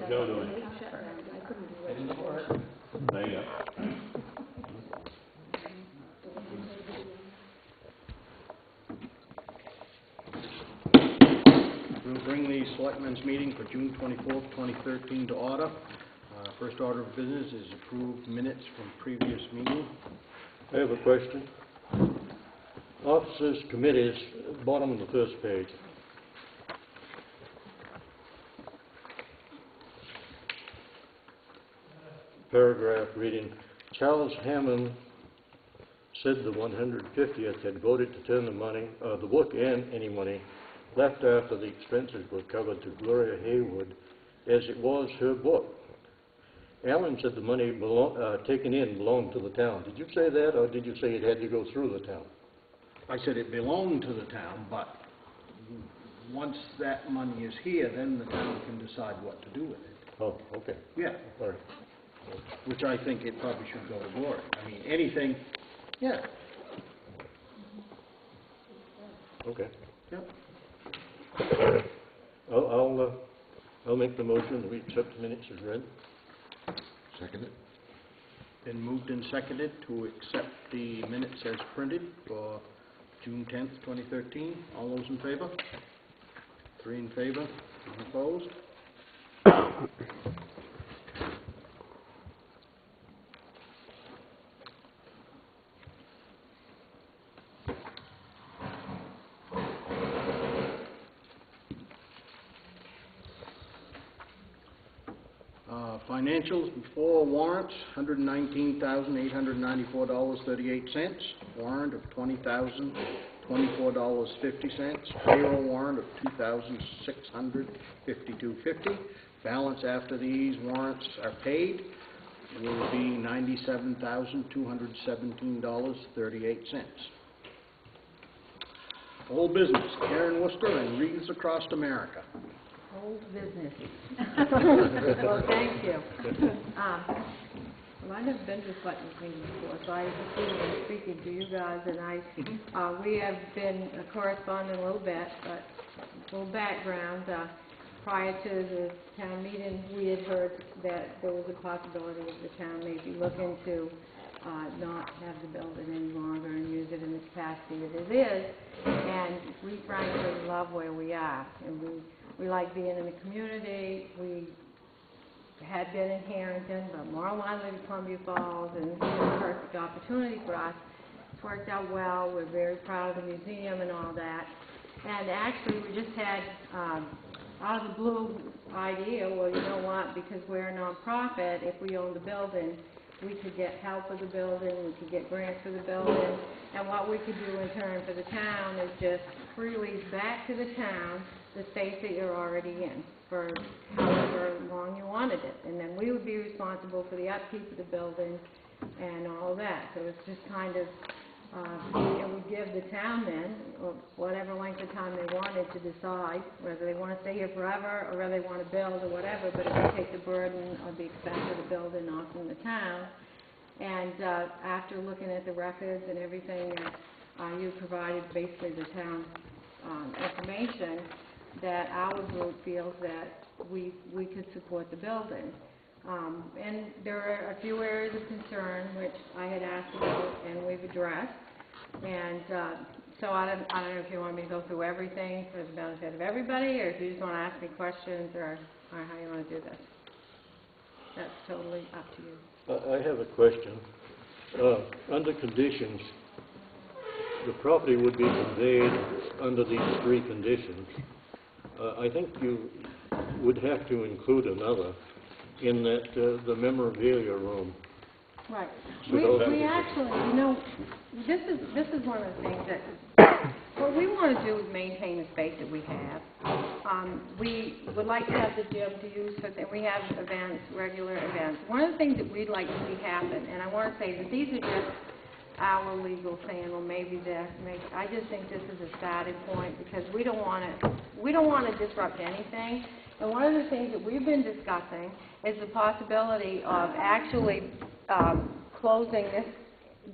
Joe doing? There you go. We'll bring the Selectmen's Meeting for June 24th, 2013 to order. First order of business is approved minutes from previous meeting. I have a question. Officers, committees, bottom of the first page. Paragraph reading, Charles Hammond said the 150th had voted to turn the money, the book and any money left after the expenses were covered to Gloria Haywood, as it was her book. Alan said the money taken in belonged to the town. Did you say that, or did you say it had to go through the town? I said it belonged to the town, but once that money is here, then the town can decide what to do with it. Oh, okay. Yeah. All right. Which I think it probably should go to Gloria. I mean, anything, yeah. Okay. Yep. I'll make the motion that we accept the minutes as read. Second it. Been moved and seconded to accept the minutes as printed for June 10th, 2013. All those in favor? 3 in favor, none opposed. Financials before warrants, $119,894.38. Warrant of $20,024.50. Payroll warrant of $2,652.50. Balance after these warrants are paid will be $97,217.38. Old business, Karen Worcester and Reads Across America. Old business. Well, thank you. Well, I've never been to a Selectmen's meeting before, so I appreciate I'm speaking to you guys, and we have been corresponding a little bit, but a little background. Prior to the town meeting, we had heard that there was a possibility of the town maybe looking to not have the building any longer and use it in the capacity that it is, and we frankly love where we are, and we like being in the community. We had been in Harrington, but more aligned with Columbia Falls, and it's been a perfect opportunity for us. It's worked out well. We're very proud of the museum and all that. And actually, we just had, out of the blue idea, well, you know what, because we're a nonprofit, if we own the building, we could get help with the building, we could get grants for the building, and what we could do in turn for the town is just release back to the town the space that you're already in for however long you wanted it. And then we would be responsible for the upkeep of the building and all of that. So it's just kind of, it would give the town then, or whatever length of time they wanted to decide whether they want to stay here forever or whether they want to build or whatever, but it would take the burden of the expense of the building off from the town. And after looking at the records and everything that you provided, basically the town information, that our group feels that we could support the building. And there are a few areas of concern which I had asked about and we've addressed. And so I don't know if you want me to go through everything for the benefit of everybody, or if you just want to ask me questions, or how you want to do this. That's totally up to you. I have a question. Under conditions, the property would be conveyed under these 3 conditions. I think you would have to include another in that the memorabilia room. Right. So We actually, you know, this is one of the things that what we want to do is maintain the space that we have. We would like to have the gym to use, and we have events, regular events. One of the things that we'd like to see happen, and I want to say that these are just our legal saying, well, maybe this, maybe. I just think this is a starting point because we don't want to disrupt anything. And one of the things that we've been discussing is the possibility of actually closing this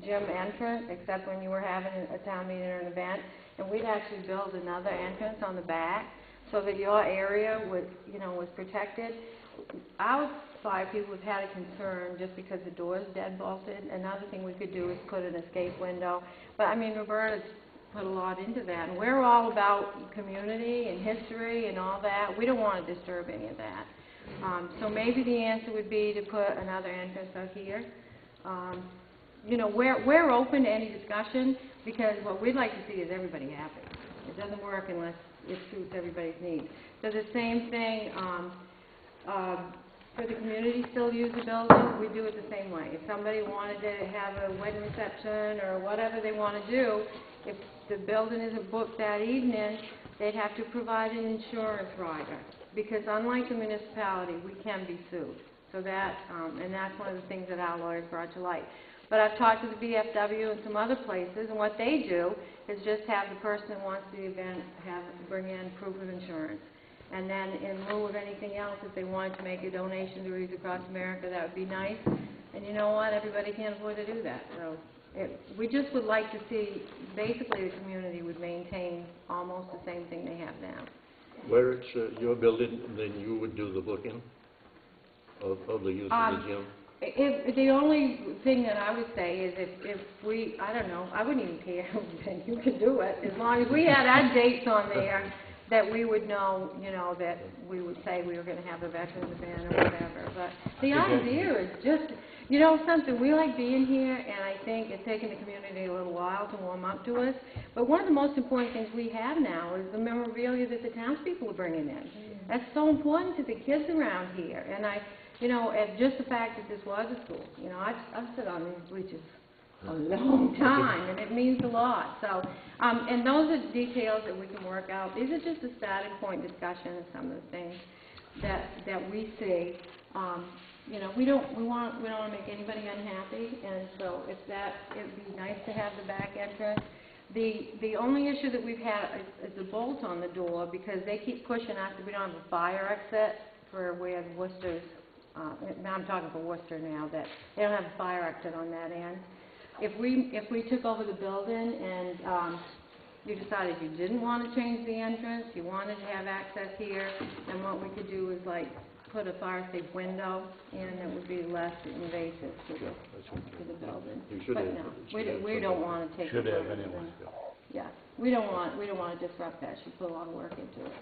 gym entrance, except when you were having a town meeting or an event, and we'd actually build another entrance on the back so that your area was, you know, was protected. Our fire people have had a concern just because the door's dead bolted. Another thing we could do is put an escape window. But I mean, Roberta's put a lot into that, and we're all about community and history and all that. We don't want to disturb any of that. So maybe the answer would be to put another entrance out here. You know, we're open to any discussion, because what we'd like to see is everybody happy. It doesn't work unless it suits everybody's needs. So the same thing, for the community still use the building, we do it the same way. If somebody wanted to have a wedding reception or whatever they want to do, if the building isn't booked that evening, they'd have to provide an insurance rider. Because unlike the municipality, we can be sued. So that, and that's one of the things that our lawyers brought to light. But I've talked to the VFW and some other places, and what they do is just have the person who wants the event bring in proof of insurance. And then in lieu of anything else, if they wanted to make a donation to Reads Across America, that would be nice. And you know what? Everybody can't afford to do that. So we just would like to see, basically, the community would maintain almost the same thing they have now. Where it's your building, then you would do the booking of the use of the gym? The only thing that I would say is if we, I don't know, I wouldn't even care, you could do it, as long as we had our dates on there, that we would know, you know, that we would say we were going to have a veterans event or whatever. But the idea is just, you know, something, we like being here, and I think it's taken the community a little while to warm up to us. But one of the most important things we have now is the memorabilia that the townspeople are bringing in. That's so important to the kids around here. And you know, and just the fact that this was a school, you know, I've sat on these bleachers a long time, and it means a lot. So, and those are details that we can work out. These are just a starting point discussion of some of the things that we see. You know, we don't want to make anybody unhappy, and so if that, it'd be nice to have the back entrance. The only issue that we've had is the bolt on the door, because they keep pushing us that we don't have a fire exit for where Worcester's. Now I'm talking for Worcester now, that they don't have a fire exit on that end. If we took over the building and you decided you didn't want to change the entrance, you wanted to have access here, then what we could do is like put a fire safe window in that would be less invasive to the building. But no, we don't want to take it. Should have anyway. Yeah, we don't want to disrupt that. She put a lot of work into it.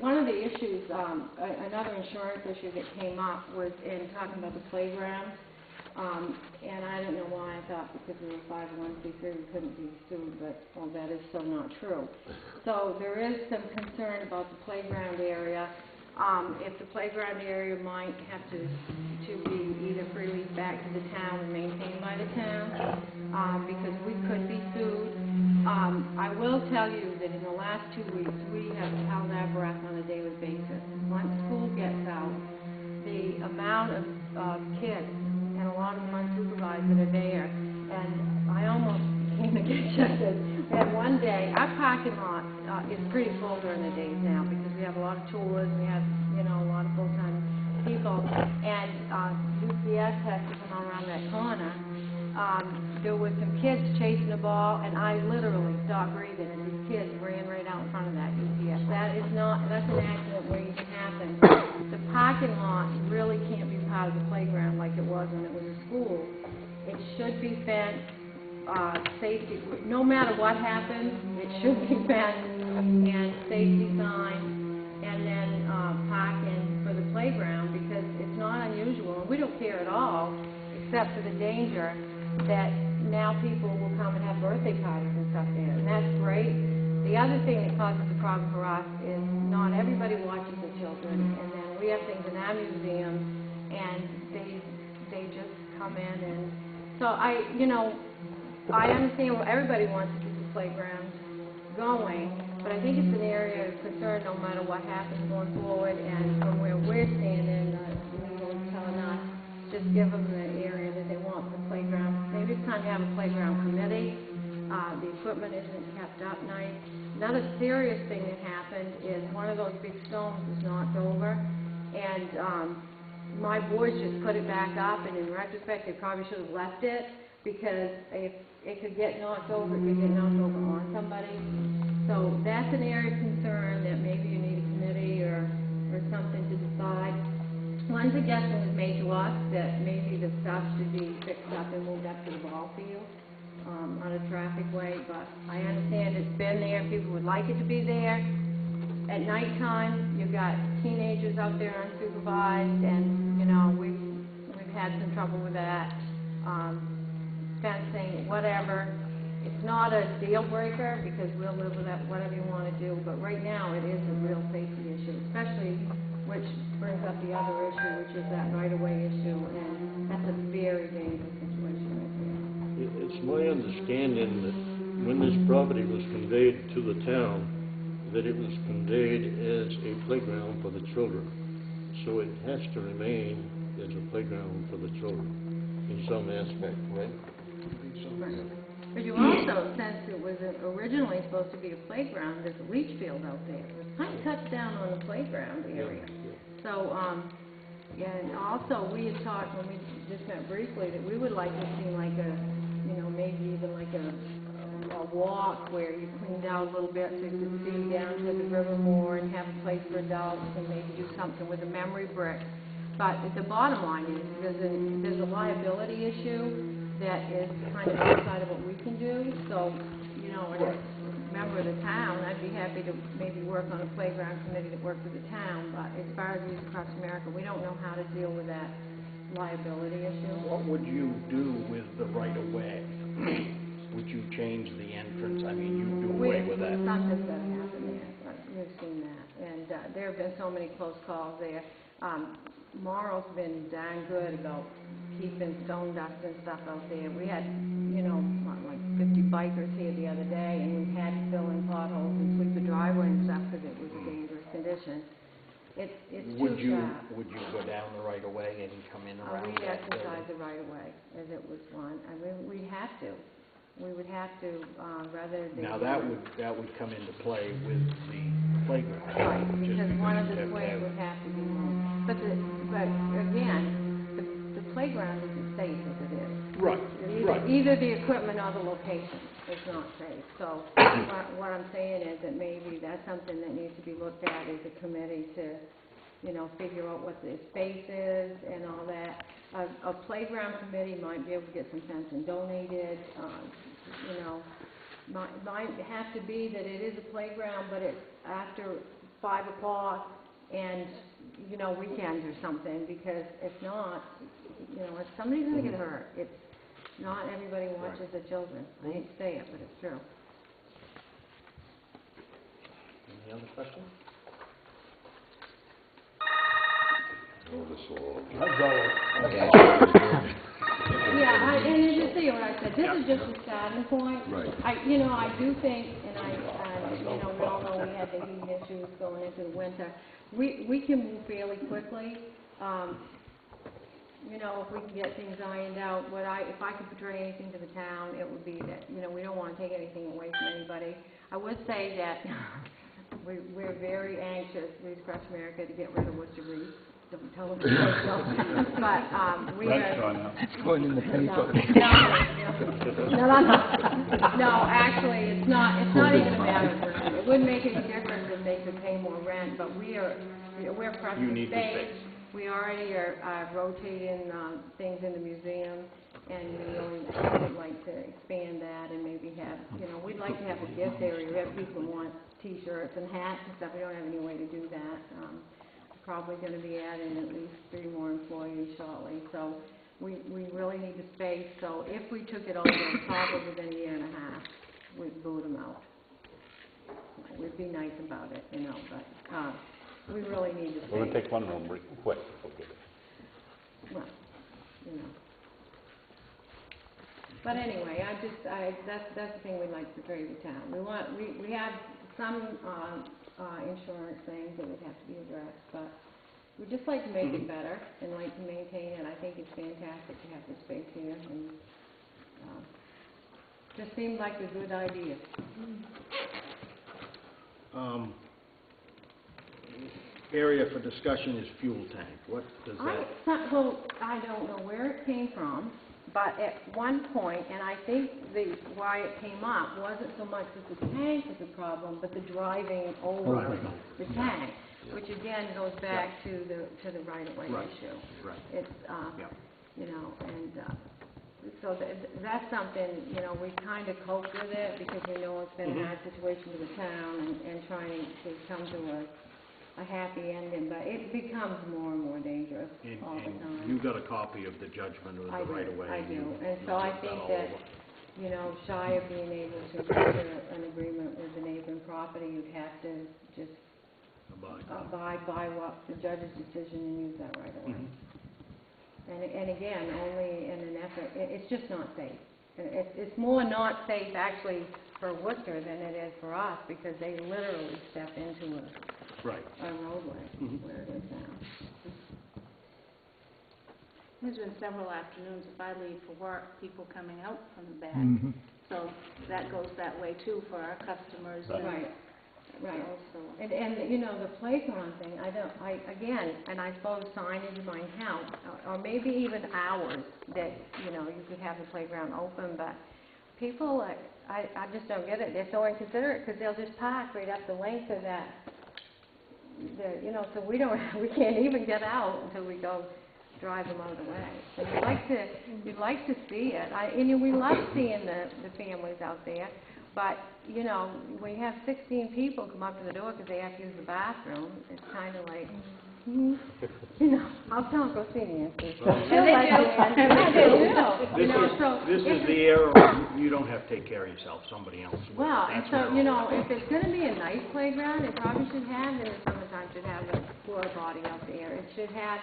One of the issues, another insurance issue that came up was in talking about the playground. And I don't know why I thought because we were 501c3 we couldn't be sued, but well, that is so not true. So there is some concern about the playground area. If the playground area might have to be either released back to the town and maintained by the town, because we could be sued. I will tell you that in the last 2 weeks, we have held our breath on a daily basis. Once school gets out, the amount of kids, and a lot of them unsupervised that are there, and I almost came to get checked. We had one day, our parking lot is pretty full during the days now, because we have a lot of tours, we have, you know, a lot of full-time people, and UPS has to come around that corner. There were some kids chasing the ball, and I literally stopped breathing, and these kids ran right out in front of that UPS. That's an accident waiting to happen. The parking lot really can't be part of the playground like it was when it was a school. It should be fenced, safety, no matter what happens, it should be fenced, and safety signs, and then parking for the playground, because it's not unusual, and we don't care at all, except for the danger that now people will come and have birthday parties and stuff there, and that's great. The other thing that causes a problem for us is not everybody watches the children, and then we have things in our museum, and they just come in, and so I understand what everybody wants to keep the playground going, but I think it's an area of concern no matter what happens going forward, and from where we're standing, legal is telling us, just give them the area that they want for the playground. Maybe it's time to have a playground committee. The equipment isn't kept up nice. Another serious thing that happened is one of those big stones was knocked over, and my boys just put it back up, and in retrospect, they probably should have left it. because if it could get knocked over, it could get knocked over on somebody. So that's an area of concern that maybe you need a committee or something to decide. One suggestion was made to us that maybe the stuff should be fixed up and moved up to the ball field, on a traffic way, but I understand it's been there, people would like it to be there. At nighttime, you've got teenagers out there unsupervised, and, you know, we've had some trouble with that. Fencing, whatever. It's not a deal breaker, because we'll live with that, whatever you want to do, but right now it is a real safety issue, especially, which brings up the other issue, which is that right-of-way issue, and that's a very dangerous situation right there. It's my understanding that when this property was conveyed to the town, that it was conveyed as a playground for the children. So it has to remain as a playground for the children in some aspect, right? Right. But you also, since it was originally supposed to be a playground, there's a leach field out there. It was kind of cut down on the playground area. So, and also we had talked, when we just met briefly, that we would like to see like a, you know, maybe even like a walk where you cleaned out a little bit so you could see down to the river more and have a place for adults and maybe do something with a memory brick. But the bottom line is there's a liability issue that is kind of outside of what we can do. So, you know, as a member of the town, I'd be happy to maybe work on a playground committee that works with the town. But as far as Youth Across America, we don't know how to deal with that liability issue. What would you do with the right-of-way? Would you change the entrance? I mean, you do away with that. Something's got to happen there. We've seen that. And there have been so many close calls there. Morrow's been darn good about keeping stone dust and stuff out there. We had, you know, like 50 bikers here the other day, and we had to fill in potholes and sweep the driveway and stuff because it was a dangerous condition. It's Would too you sharp. Would you go down the right-of-way and come in around We'd that exercise building? the right of way as it was one. I mean, we'd have to. We would have to, rather than... Now, that would come into play with the playground. Right, just because one of you'd the have to swings have- would have to be moved. But again, the playground isn't safe as it is. Right, right. Either the equipment or the location is not safe. So what I'm saying is that maybe that's something that needs to be looked at as a committee to, you know, figure out what the space is and all that. A playground committee might be able to get some fencing donated, you know. Might have to be that it is a playground, but it's after 5 o'clock and, you know, weekends or something, because if not, you know, if somebody's going to get hurt. It's not everybody watches their children. I hate to say it, but it's true. Any other questions? Oh, this will... Yeah, and as you see what I said, this is just a starting point. Right. You know, I do think, and you know, we all know we had the heat issues going into the winter. We can move fairly quickly. You know, if we can get things ironed out, if I could portray anything to the town, it would be that, you know, we don't want to take anything away from anybody. I would say that we're very anxious, Youth Across America, to get rid of Worcester Reef. Don't tell them so. But we are... It's going in the paper. No, actually, it's not even a matter of rent. It wouldn't make any difference if they could pay more rent, but we're pressed You for need the space. We already are rotating things in the museum, and we really would like to expand that and maybe have, you know, we'd like to have a gift area. We have people who want T-shirts and hats and stuff. We don't have any way to do that. Probably going to be adding at least 3 more employees shortly. So we really need the space. So if we took it over, probably within a year and a half, we'd boot them out. We'd be nice about it, you know, but we really need the space. We're going to take one room quick. Well, you know. But anyway, that's the thing we'd like to portray to the town. We have some insurance things that would have to be addressed, but we'd just like to make it better and like to maintain it. I think it's fantastic to have this space here, and just seemed like a good idea. Area for discussion is fuel tank. What does that... I don't know where it came from, but at one point, and I think why it came up wasn't so much that the tank was a problem, but the driving over the tank, which again goes back to the right-of-way Right. issue. Right. It's, you know, and so that's something, you know, we kind of cope with it because we know it's been a hard situation for the town and trying to come to a happy ending, but it becomes more and more dangerous all the time. And you got a copy of the judgment of the right-of-way? I do, You and so I looked think all that, over. you know, shy of being able to reach an agreement with the neighboring property, you'd have to just abide by what the judge's decision and use that right away. And again, only in an effort, it's just not safe. It's more not safe actually for Worcester than it is for us because they literally step into a roadway where it is now. There's been several afternoons, if I leave for work, people coming out from the back. So that goes that way too for our customers. Right. Also. And you know, the playground thing, again, and I suppose signage might help, or maybe even hours that, you know, you could have the playground open, but people, I just don't get it. They're so inconsiderate because they'll just park right up the length of that, you know, so we can't even get out until we go drive them out of the way. So you'd like to see it. We love seeing the families out there. But, you know, when you have 16 people come up to the door because they have to use the bathroom, it's kind of like, you know, I'll tell them, go see Nancy. This is the era where you don't have to take care of yourself, somebody else will. Well, and That's so, where you all know, that if it's going to be a nice playground, it probably should have, in the summertime, should have a porta potty out there. It should have,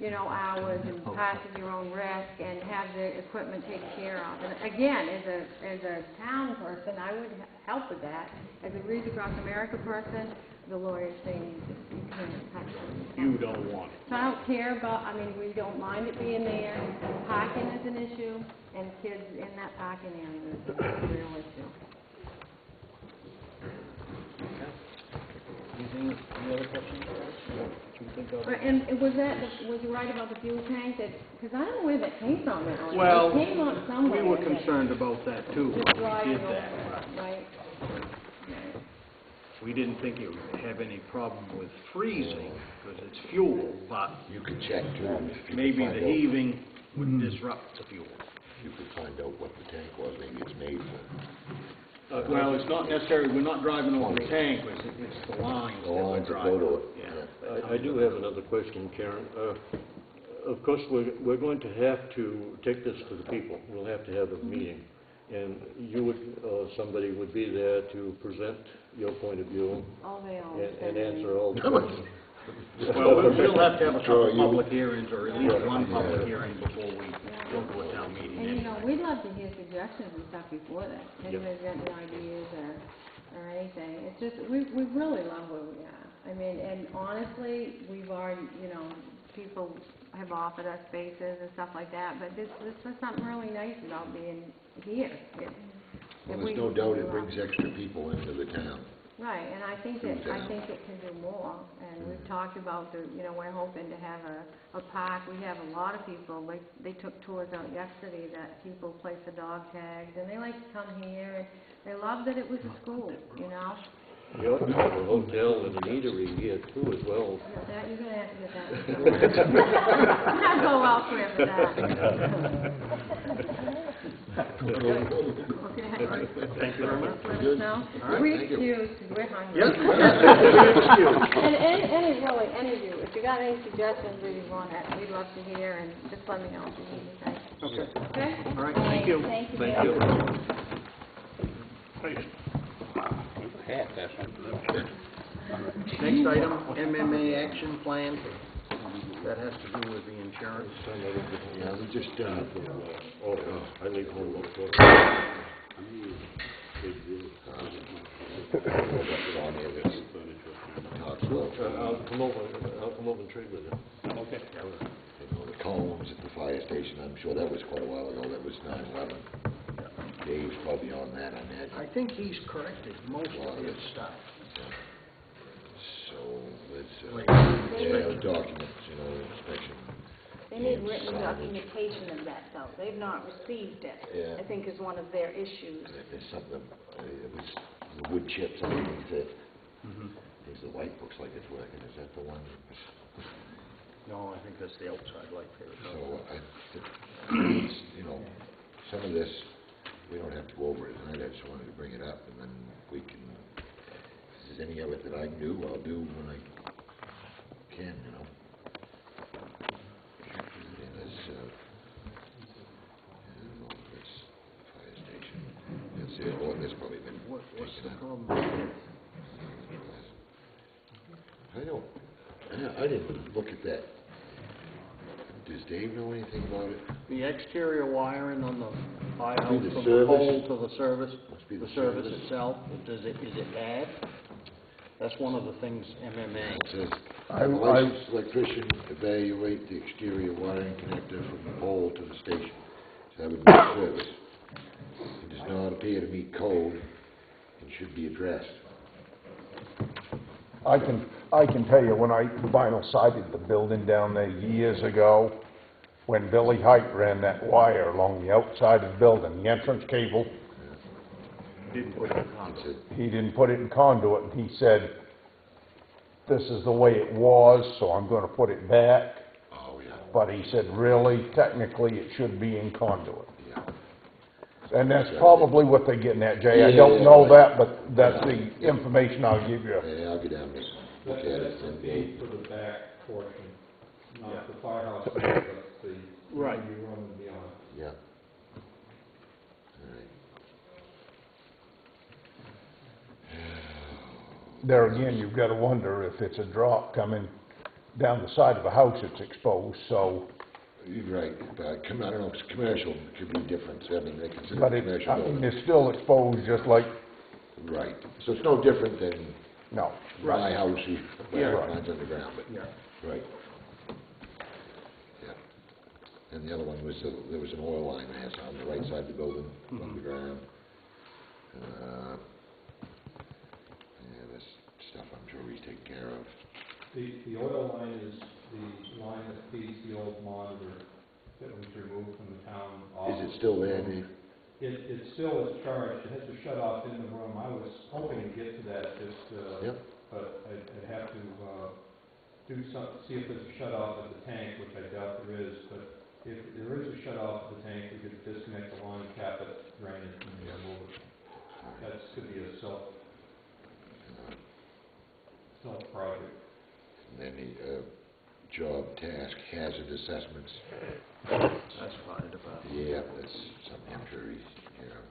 you know, hours and pass at your own risk and have the equipment taken care of. And again, as a town person, I would help with that. As a Read Across America person, the lawyers say you can't touch it. You don't want it. So I don't care about, we don't mind it being there. Parking is an issue, and kids in that parking area is a real issue. Any other questions? And was you right about the fuel tank? Because I don't know where that came from now. Well, it came up somewhere. we were concerned about that too. Just when we driving did over that. it, right? We didn't think it would have any problem with freezing because it's fuel, but You could check too. if you could maybe find the out- heaving would disrupt the fuel. You could find out what the tank was, maybe it's made for. Well, it's not necessarily, we're not driving over the tank, it's the lines The that we're lines that driving. go to it. Yeah. I do have another question, Karen. Of course, we're going to have to take this to the people. We'll have to have a meeting. And you would, somebody would be there to present your point of view Oh, they always and say answer all the questions. Well, we'll have to have a Sure, couple you- public hearings, or at least one public hearing before we go to a town meeting. And you know, anyway. we'd love to hear suggestions and stuff before that. Anybody's got any ideas or anything. It's just, we really love where we are. And honestly, we've already, you know, people have offered us spaces and stuff like that, but this is something really nice about being here. Well, there's no doubt it brings extra people into the town. Right, and I think it can do more, and we've talked about we're hoping to have a park. We have a lot of people, they took tours out yesterday that people play for dog tags, and they like to come here, and they love that it was a school, you know? You ought to have a hotel and an eatery here too as well. Yeah, you're gonna have to get that. I'll go elsewhere for that. Okay. Thank you very much. Let us know. All right, We thank you. excuse, because we're hungry. Yes, good excuse. And any of you, if you got any suggestions or you want it, we'd love to hear, and just let me know if you need anything. Okay, Okay? all right, thank you. Thank you. Thank Bill. you. Hat, that's something. Next item, MMA action plan. That has to do with the insurance. Yeah, we just, I leave home before. on here that's talks about, I'll come over and trade with you. Okay. the cones at the fire station. I'm sure that was quite a while ago. That was 9/11. Dave's probably on that, I imagine. I think he's corrected most of his stuff. So let's, Wait. yeah, documents, inspection. They They need and written signage. documentation of that, though. They've not received it, Yeah. I think is one of their issues. There's something, it was the wood chips underneath it. Mm-hmm. There's the white looks like it's working, is that the one? No, I think that's the outside light there. So, it's, you know, some of this, we don't have to go over it tonight, I just wanted to bring it up, and then we can, if there's any of it that I can do, I'll do when I can, you know. And this, fire station, that's it, oh, and this probably been What's taken the out. problem? I don't, I didn't look at that. Does Dave know anything about it? The exterior wiring on the firehouse Must be the from the service. pole to the service, Must be the the service service. itself, is it bad? That's one of the things MMA. It says, I- "The licensed electrician evaluate the exterior wiring connector from the pole to the station." So that would be the service. It does not appear to meet code and should be addressed. I can tell you, when I vinyl sided the building down there years ago, when Billy Height ran that wire along the outside of the building, the entrance cable, Didn't put it in conduit. he didn't put it in conduit, and he said, "This is the way it was, so I'm gonna put it back." Oh, yeah, But he said, really, technically, it should be in conduit. yeah. And that's probably what they're getting at, Jay. I don't know that, but that's the information I'll give you. Yeah, I'll go down and look at it. That's the and fee for the back portion, not the firehouse, but the Right. you run and beyond. Yeah. All right. There again, you've gotta wonder if it's a drop coming down the side of a house that's exposed, so, You're right, but I don't know, it's commercial, it could be different, I mean, they consider but it it, commercial I mean, building. it's still exposed just like, Right, so it's no different than no. my house, where Right. mine's underground, but, Yeah. right. Yeah. And the other one was, there was an oil line there, so on the right side of the building, underground. Yeah, this stuff I'm sure he's taken care of. The oil line is the line that feeds the old monitor that was removed from the town office. Is it still there, Dave? It still is charged, it has a shut off in the room, I was hoping to get to that, Yep. but I'd have to, see if there's a shut off at the tank, which I doubt there is, but if there is a shut off at the tank, we could disconnect the line, cap it, drain it, and move it. That could be a self-project. And then the, job task hazard assessments. That's fire department. Yeah, that's something I'm sure he's, you know.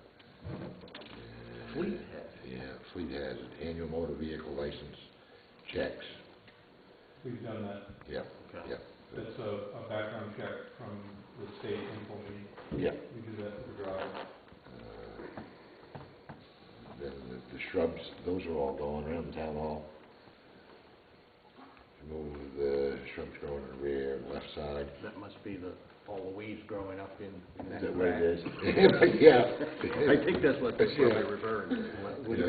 Fleet hazard. Yeah, fleet hazard, annual motor vehicle license checks. We've done that. Yeah, Okay. yeah. That's a background check from the state info meeting. Yeah. We do that for the driver. Then the shrubs, those are all going around the town hall. Remove the shrubs growing in the rear and left side. That must be all the weeds growing up in that Is that what crack. it is? Yeah. I think that's what they're Yeah. probably referring to. Yeah,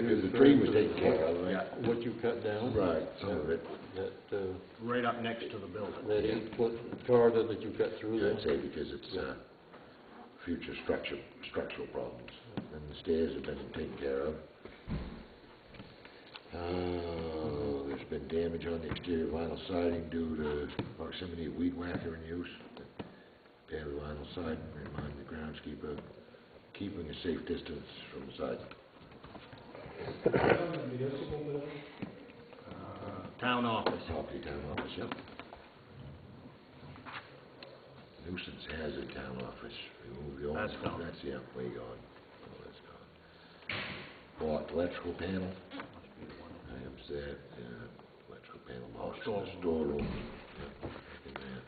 because the tree was taken care of, right? Yeah, What you cut down? Right, some of it. That, right up next to the building. that 8-foot corridor that you cut through there? I'd say because it's, future structural problems. And the stairs have been taken care of. There's been damage on the exterior vinyl siding due to proximity of weed whacker in use. Repair the vinyl siding, remind the groundskeeper, keeping a safe distance from the siding. Municipal building? Town office. Property town office, yep. Nuisance hazard town office, remove the old. That's gone. That's, yeah, way gone. Oh, that's gone. Blocked electrical panel. Items there, electrical panel box in the storeroom. Yep, in there.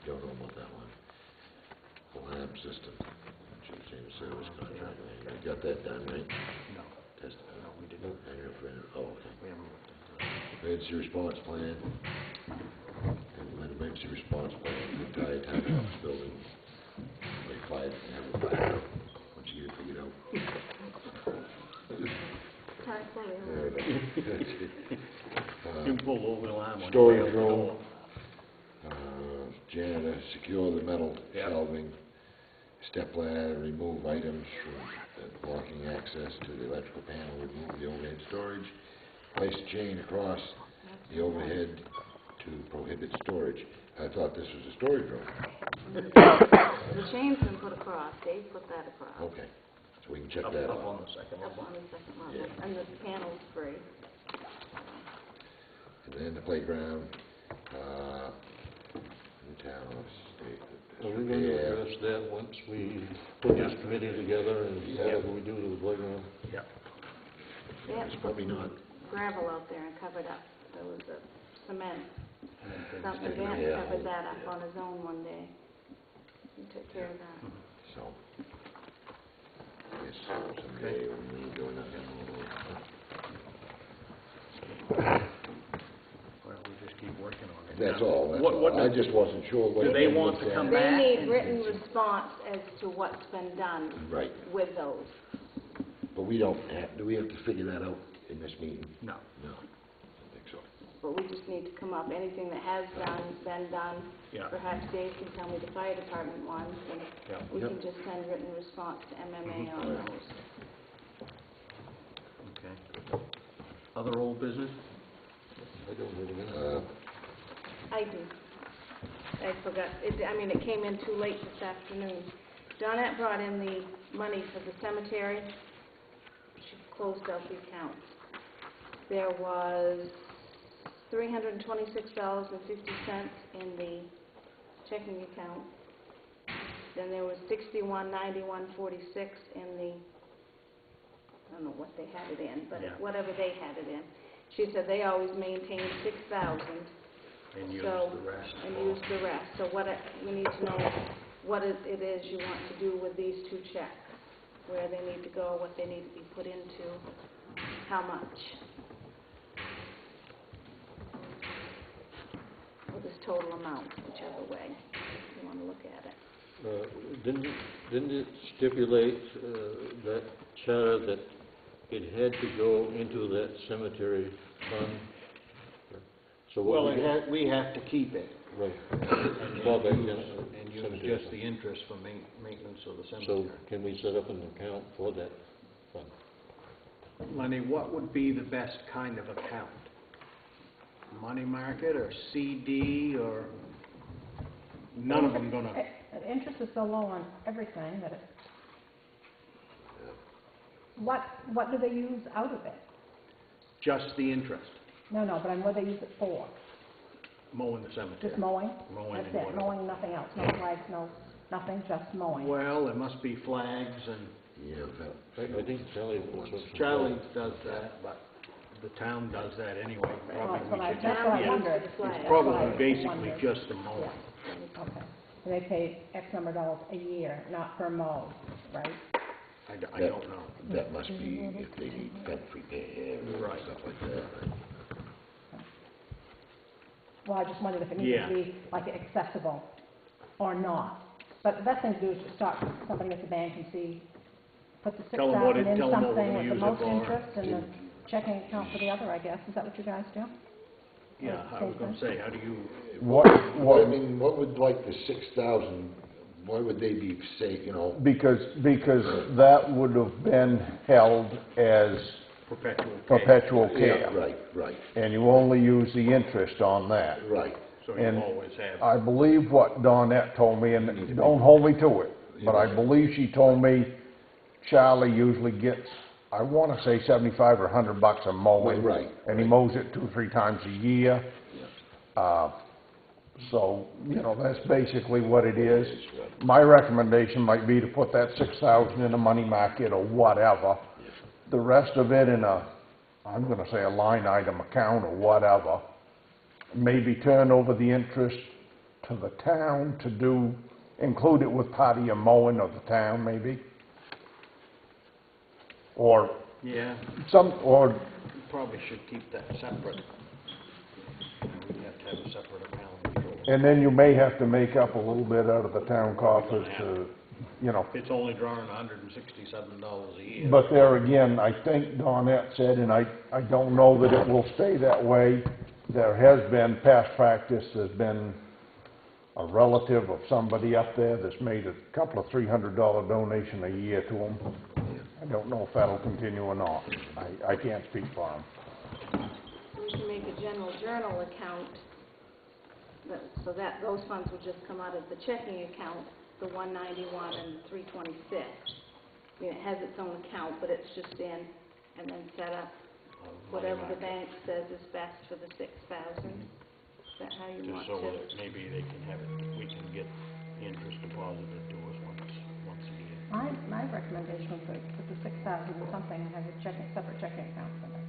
Don't know about that one. Alarm system, should have seen the service contract. You got that done, right? No, Test, no, we didn't. oh, okay. We haven't looked into that. Emergency response plan. Implement emergency response plan for the entire town office building. Like fire, have a fire, once you get it figured out. There it is. That's it. You can pull over the line when you Storage open the room. door. janitor, secure the metal Yep. shelving, step ladder, remove items from blocking access to the electrical panel, remove the overhead storage, place a chain across the overhead to prohibit storage. I thought this was a storage room. The chain's been put across, Dave put that across, Okay, so we can check Up that on out. the second up level. on the second level, Yeah. and the panel's free. And then the playground, in town, state, Are we going to address that once we put this committee together and whatever we do to the playground? Yeah. They had It's to put probably not. gravel out there and covered up, there was a cement, something, taken Dan care of. covered that up on his own one day. He took care of that. So, I guess someday when we go nothing, Well, we just keep working on it. that's Now, all, that's what all. I just wasn't sure what. Do they it want looked to come at. They back need and- written response as to what's been done Right, with those. but we don't have, do we have to figure that out in this meeting? No. No, I don't think so. But we just need to come up, anything that has been done. Yeah. Perhaps Dave can tell me the fire department ones, and Yeah. we Yep. can just send written response to MMA on Alright. those. Okay. Other old business? I don't really know. I do. I forgot, it came in too late this afternoon. Donette brought in the money for the cemetery. She closed out the accounts. There was $326.50 in the checking account. Then there was $61.91.46 in the, I don't know what they had it in, but Yeah. whatever they had it in. She said they always maintain 6,000. And use So, the rest. and for- use the rest. So we need to know what it is you want to do with these two checks, where they need to go, what they need to be put into, how much. Or this total amount, whichever way you want to look at it. Didn't it stipulate, that charter that it had to go into that cemetery fund? So what Well, we we have to keep it. Right. And Fall back use, in, and use cemetery just the interest for maintenance of the So cemetery. can we set up an account for that fund? Lenny, what would be the best kind of account? Money market or CD or, none of them gonna, The interest is so low on everything that it, what do they use out of it? just the interest, No, but I know what they use it for. mowing the cemetery. Just mowing? Mowing That's and it, whatever. mowing, nothing else, no flags, no, nothing, just mowing. Well, there must be flags and Yeah, I think Charlie wants us to. Charlie does that, but the town does that anyway. Probably That's what we I, should that's just, what I yeah. wondered. It's flag. It's probably That's what I basically wondered. just the mowing. Okay, and they pay X number of dollars a year, not per mow, right? I don't know. that must be if they need fence repair or Right. stuff like that. Well, I just wondered if it needed Yeah. to be like accessible or not. But the best thing to do is to start somebody at the bank and see, put the Tell 'em what it- 6,000 in tell 'em what we're something gonna with the use it most for. interest and the checking account for the other, I guess. Is that what you guys do? Yeah, I was gonna say, how do you, What, Well, I mean, what would like the 6,000, why would they be safe, you know? because that would have been held as perpetual care? perpetual care. Yeah, right, And you only use the interest on that. right. So you And always have, I believe what Donette told me, and don't hold me to it, but I believe she told me Charlie usually gets, I wanna say 75 or $100 a mowing. Right. And he mows it 2 or 3 times a year. So, that's basically what it is. My recommendation might be to put that 6,000 in a money market or whatever. The rest of it in a, I'm gonna say a line item account or whatever. Maybe turn over the interest to the town to do, include it with part of your mowing of the town, maybe. Or yeah, or you probably should keep that separate. We'd have to have a separate account. and then you may have to make up a little bit out of the town coffers to, It's only drawing $167 a year. But there again, I think Donette said, and I don't know that it will stay that way, there has been past practice, there's been a relative of somebody up there that's made a couple of $300 donation a year to them. I don't know if that'll continue or not. I can't speak for them. We can make a general journal account, so that those funds would just come out of the checking account, the 191 and the 326. I mean, it has its own account, but it's just in, and then set up whatever the bank says is best for the 6,000. Is that how you want Just so to? that maybe they can have it, we can get the interest deposited to us once a year. My recommendation would be put the 6,000 in something and have a separate checking account for that.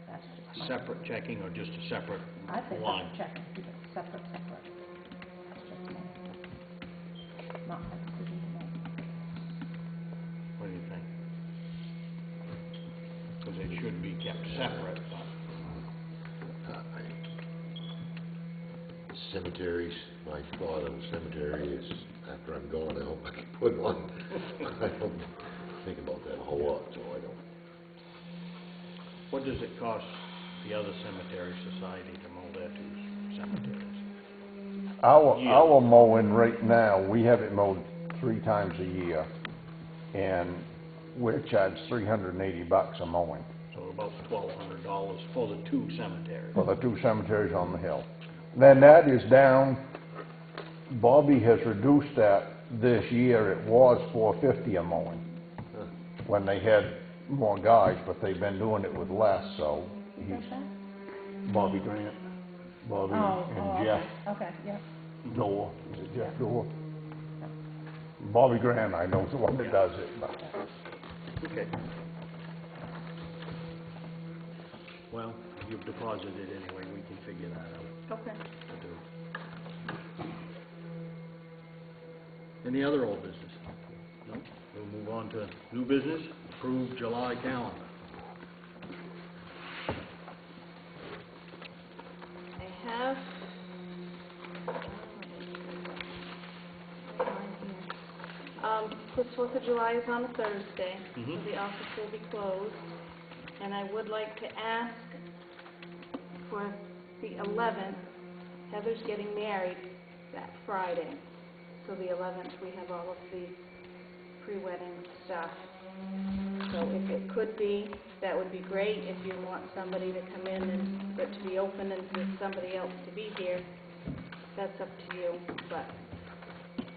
That's just my. Separate checking or just a separate I say line? separate checking, keep it separate. That's just me. Not my decision to make. What do you think? Because they should be kept separate, but Cemeteries, my thought on the cemetery is, after I'm gone, I hope I can put one. I don't think about that a whole lot, so I don't. what does it cost the other cemetery society to mow their two cemeteries? Our mowing right now, we have it mowed 3 times a year, and we're charged $380 a mowing So about $1,200 for the two cemeteries. for the 2 cemeteries on the hill. Then that is down, Bobby has reduced that this year. It was $450 a mowing when they had more guys, but they've been doing it with less, so he's, What's that? Bobby Grant, Bobby and Jeff Okay, yeah. Dorr, is it Jeff Dorr? Bobby Grant, I know, is the one that does it, but Okay. Well, you've deposited anyway, we can figure that out. Okay. Any other old business? No? We'll move on to new business, approved July calendar. I have, the 4th of July is on a Thursday, so Mhm. the office will be closed. And I would like to ask for the 11th, Heather's getting married that Friday. So the 11th, we have all of the pre-wedding stuff. So if it could be, that would be great. If you want somebody to come in and for it to be open and for somebody else to be here, that's up to you. But,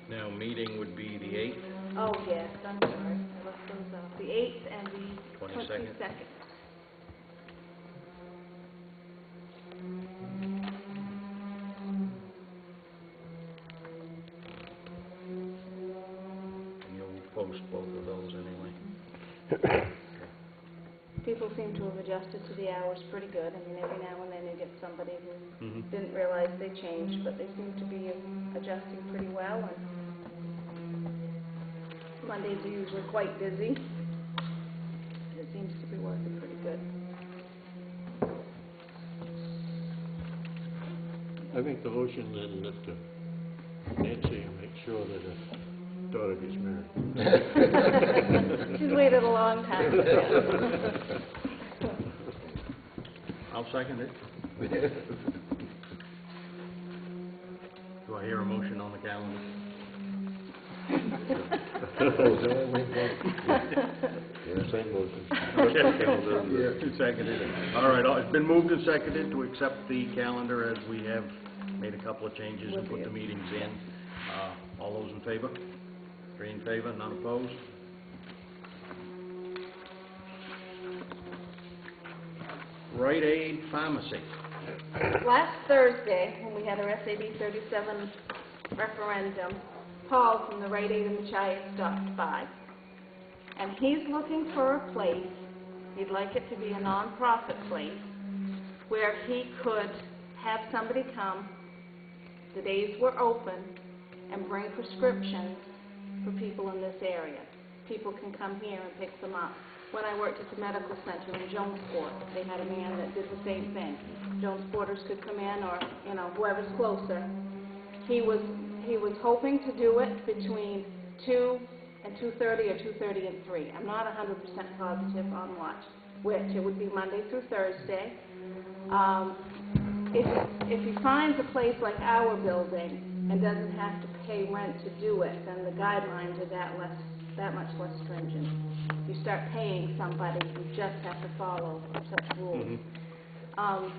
Now, meeting would be the 8th, oh yes, I'm sorry, I left those off. The 8th and the 22nd. 22nd. and you'll post both of those anyway. People seem to have adjusted to the hours pretty good. I mean, every now and then you get somebody who Mhm. didn't realize they changed, but they seem to be adjusting pretty well. And Mondays are usually quite busy. It seems to be working pretty good. I make the motion then that Nancy make sure that her daughter gets married. She's waited a long time. I'll second it. Do I hear a motion on the calendar? Yeah, same motion. Okay, you seconded it. All right, it's been moved and seconded to accept the calendar as we have made a couple of changes and put the meetings in. All those in favor? 3 in favor, none opposed? Rite Aid Pharmacy. Last Thursday, when we had our SAB 37 referendum, Paul from the Rite Aid in Machias stopped by. And he's looking for a place, he'd like it to be a non-profit place, where he could have somebody come, the days were open, and bring prescriptions for people in this area. People can come here and pick them up. When I worked at the medical center in Jonesport, they had a man that did the same thing. Jonesporters could come in, or, you know, whoever's closer. He was hoping to do it between 2 and 2:30 or 2:30 and 3. I'm not 100% positive on which. It would be Monday through Thursday. if he finds a place like our building and doesn't have to pay rent to do it, then the guidelines are that much less stringent. You start paying somebody, you just have to follow such rules.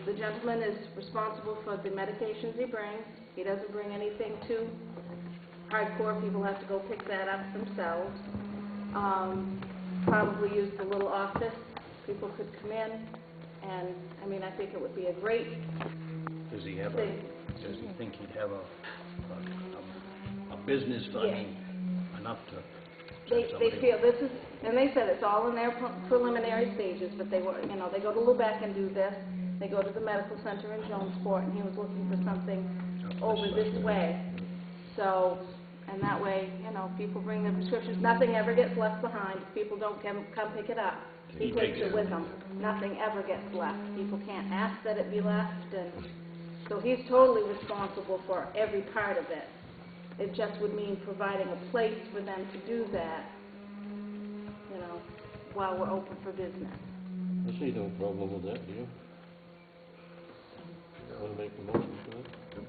The gentleman is responsible for the medications he brings. He doesn't bring anything too hardcore. People have to go pick that up themselves. Probably use the little office. People could come in, and, I mean, I think it would be a great Does he have thing. does he think he'd have a business, I mean, enough to send They somebody? feel this is, and they said it's all in their preliminary stages, but they were, you know, they go to Lubec and do this, they go to the medical center in Jonesport, and he was looking for something over this way. So, and that way, you know, people bring their prescriptions, nothing ever gets left behind. If people don't come pick it up, he takes it with him. Nothing ever gets left. People can't ask that it be left, and so he's totally responsible for every part of it. It just would mean providing a place for them to do that, you know, while we're open for business. I see no problem with that, do you? Want to make the motion for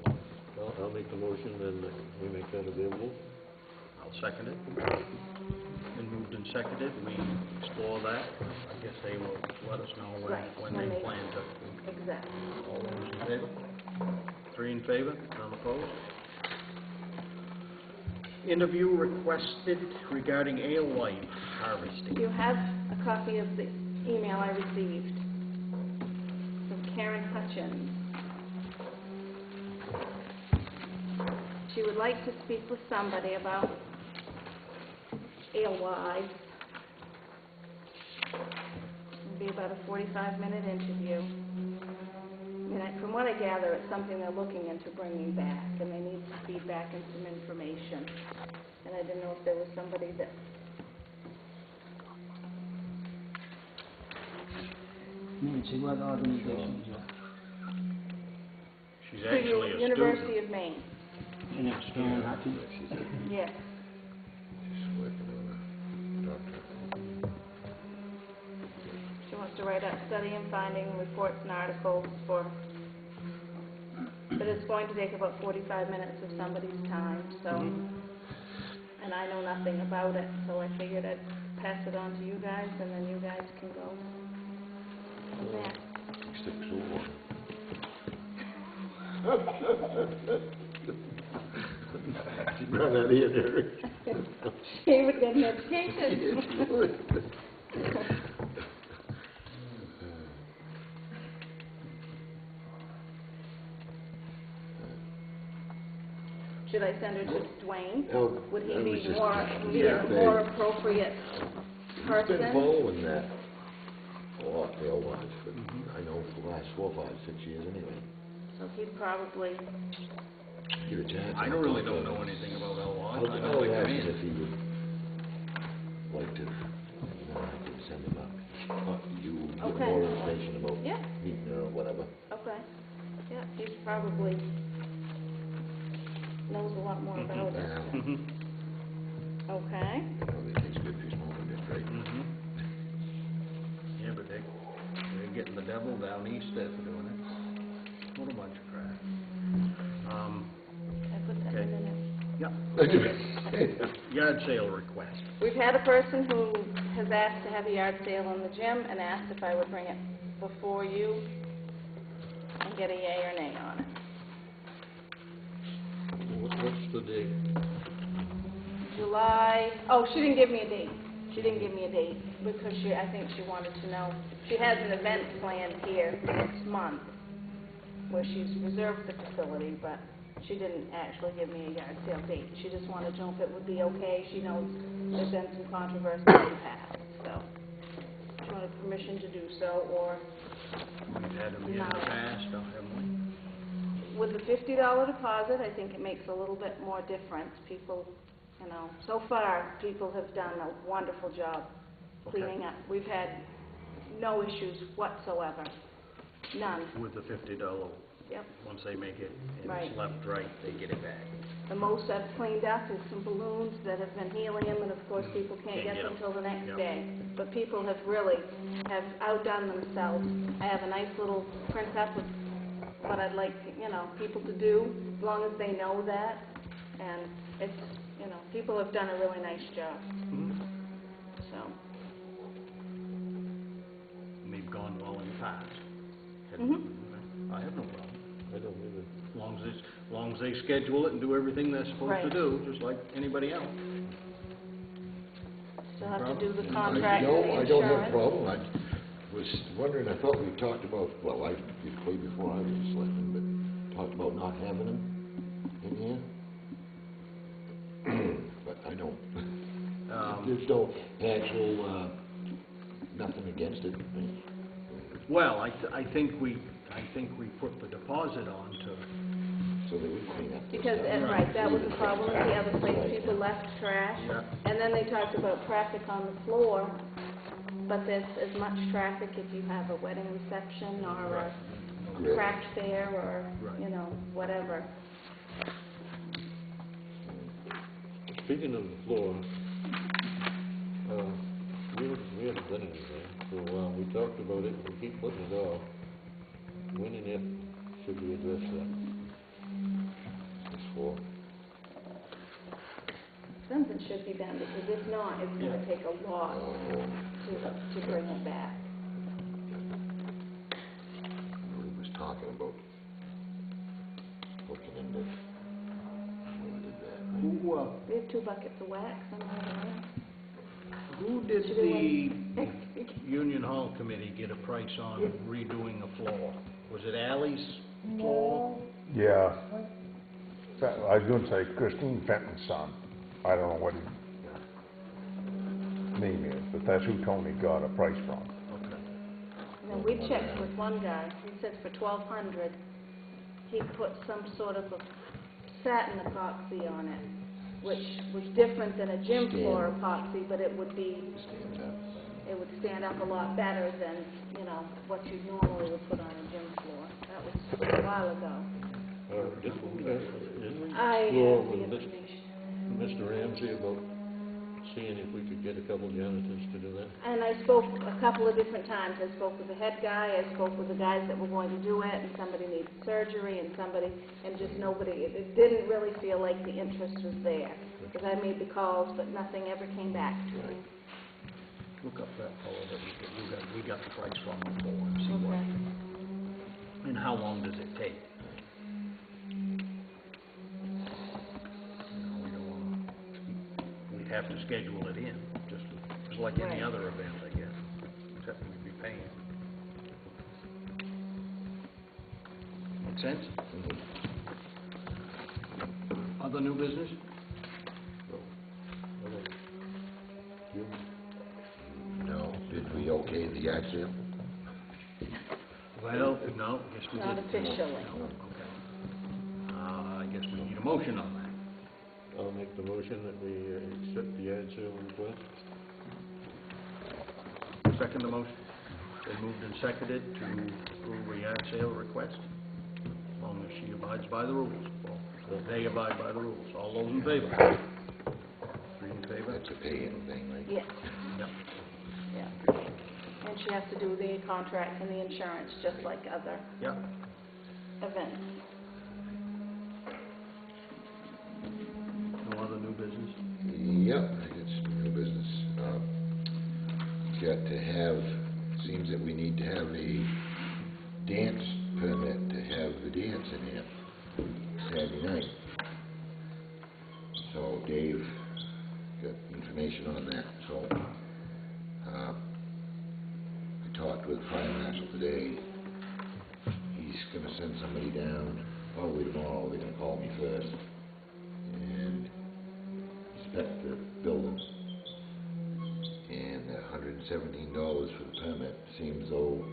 that? Well, I'll make the motion, and we make that available. I'll second it. Been moved and seconded, we explore that. I guess they will let us know Right, when when they they- plan to. Exactly. All those in favor? 3 in favor, none opposed? Interview requested regarding alewife harvesting. You have a copy of the email I received from Karen Hutchins. She would like to speak with somebody about alewives. It'll be about a 45-minute interview. And from what I gather, it's something they're looking into bringing back, and they need some feedback and some information. And I didn't know if there was somebody that Nancy, what organization is that? She's actually a University student. of Maine. And it's Stone Hutchins? Yes. She's working on a doctorate. She wants to write up study and finding reports and articles for, but it's going to take about 45 minutes of somebody's time, so, and I know nothing about it, so I figured I'd pass it on to you guys, and then you guys can go from there. 6 or 1. She'd run out of here, Derek. She would get an education. Should I send her to Dwayne? Oh, Would he I was be just more, thinking, would he be yeah, a they- more appropriate He's been person? following that a lot, alewives, but I know for the last 4, 5, 6 years anyway. So he'd probably, Give a chance. I I'll really talk don't to know him. anything about alewives. I know I'll they come ask him in. if he would like to, I can send him up, talk to you, give him Okay. more information about Yeah. meeting or whatever. okay, yeah, he's probably knows a lot more about it. Yeah. Okay, Probably takes good for smoking it, right? Yeah, but they're getting the devil down east there for doing it. What a bunch of crap. I put that Okay. in the minutes. Yep. Yard sale request. We've had a person who has asked to have a yard sale in the gym and asked if I would bring it before you and get a yay or nay on it. What's the date? July, oh, she didn't give me a date. She didn't give me a date because I think she wanted to know. She has an event planned here next month where she's reserved the facility, but she didn't actually give me a yard sale date. She just wanted to know if it would be okay. She knows there's been some controversy in the past, so she wanted permission to do so, or We've had them here in the past, haven't we? with the $50 deposit, I think it makes a little bit more difference. People, you know, so far, people have done a wonderful job cleaning up. We've had no issues whatsoever, none. With the $50, Yep. once they make it, and Right. it's left right, they get it back. The most I've cleaned up is some balloons that have been helium, and of course, people can't get them till the next Yep. day. But people have really outdone themselves. I have a nice little print up of what I'd like, people to do, as long as they know that. And it's, people have done a really nice job, so. And they've gone well in the past. I have no problem. I don't either. As long as they schedule it and do everything they're supposed to Right. do, just like anybody else. Still have to do the I contract and the don't have a insurance. problem. I was wondering, I thought we talked about, well, I did way before I was a selectman, but talked about not having them in here. But I don't, there's no actual, nothing against it. Well, I think we put the deposit on to, So they would clean up. the Because, stuff. and right, that was the problem with the other place, people left trash. Yeah. And then they talked about traffic on the floor, but there's as much traffic if you have a wedding reception or a Grill. craft fair or, Right. whatever. Speaking of the floor, we haven't done anything for a while. We talked about it, we keep putting it off. When and if should we address that? It's for, Something should be done, because if not, it's gonna take a lot to bring it back. we was talking about looking into, when we did that. who, We have 2 buckets of wax on the other who did Should we the Union Hall Committee get a price on redoing the floor? Was it Ally's floor? Yeah. I was gonna say Christine Fenton's son. I don't know what his name is, but that's who Tony got a price from. Okay. And then we checked with one guy, he said for $1,200, he put some sort of a satin epoxy on it, which was different than a gym floor epoxy, but it would stand up a lot better than, what you normally would put on a gym floor. That was a while ago. Didn't we I explore have the with information. Mr. Ramsey about seeing if we could get a couple janitors to do that? And I spoke a couple of different times. I spoke with the head guy, I spoke with the guys that were going to do it, and somebody needed surgery, and just nobody, it didn't really feel like the interest was there. Because I made the calls, but nothing ever came back to me. Look up that fellow that we got the price from before and see what, Okay. and how long does it take? We don't wanna, we'd have to schedule it in, just like any Right. other event, I guess, except we'd be paying. Make sense? Other new business? No, did we okay the yard sale? Well, no, I guess we Not did. officially. No, okay. I guess we need a motion on that. I'll make the motion that we accept the yard sale request. Second the motion. Been moved and seconded to approve a yard sale request, as long as she abides by the rules. Well, they abide by the rules. All those in favor? 3 in favor? That's a pay-in thing, right? Yes, Yep. yeah. And she has to do the contract and the insurance, just like other Yep. events. No other new business? Yep, I got some new business. Got to have, seems that we need to have a dance permit to have the dance in here Saturday night. So Dave got information on that, so, I talked with the fire marshal today. He's gonna send somebody down probably tomorrow, they're gonna call me first, and inspect the building. And $117 for the permit seems though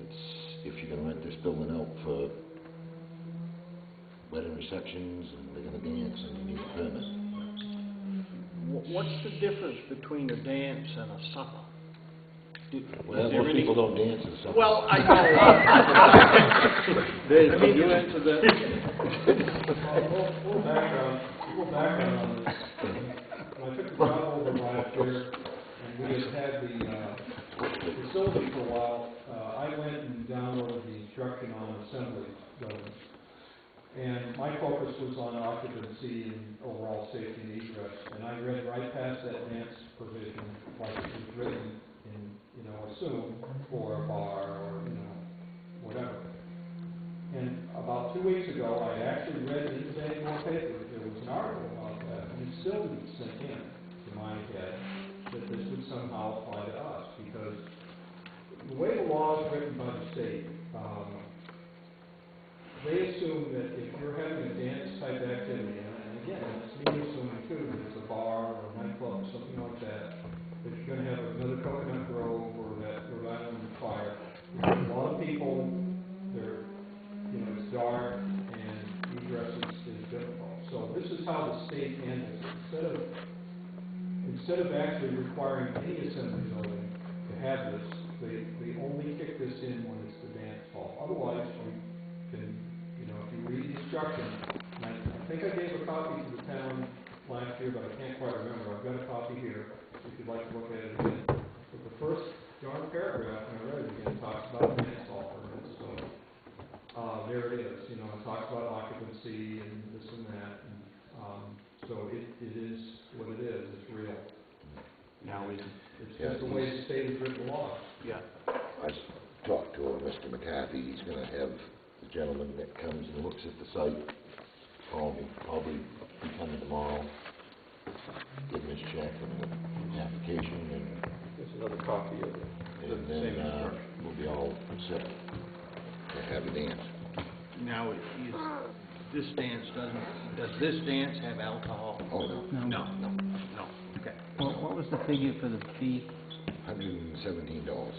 it's, if you're gonna rent this building out for wedding receptions and they're gonna dance and you need a permit. What's the difference between a dance and a supper? Well, Is there most any- people don't dance and stuff. Well, I know. Dave, can you answer that? Full background on this. When I took the job over last year, and we had had the facility for a while, I went and downloaded the construction on assembly buildings. And my focus was on occupancy and overall safety and egress, and I read right past that dance provision, like it was written in, assume for a bar or, whatever. And about 2 weeks ago, I actually read in the Bangor paper, there was an article about that, and it still didn't sink in to my head that this would somehow apply to us, because the way the law is written by the state, they assume that if you're having a dance-type activity, and again, it's me assuming too, that it's a bar or a nightclub or something like that, that you're going to have another Coconut Grove or that Rhode Island Fire. There's a lot of people, it's dark, and egress is difficult. So this is how the state handles it. Instead of actually requiring any assembly building to have this, they only kick this in when it's the dance hall. Otherwise, you can, if you read the instructions, and I think I gave a copy to the town last year, but I can't quite remember. I've got a copy here, if you'd like to look at it again. But the first darn paragraph, when I read it again, talks about dance hall permits. So there it is. It talks about occupancy and this and that. And, so it is what it is. It's real. Now, it's just the way the state has written the law. Yeah. I talked to Mr. McCarthy, he's gonna have the gentleman that comes and looks at the site, probably be coming tomorrow, give him his check and the application, and There's another copy of it. and then, we'll be all set to have a dance. Now, does this dance have alcohol? Oh, no, No. Okay. What was the figure for the fee? $117.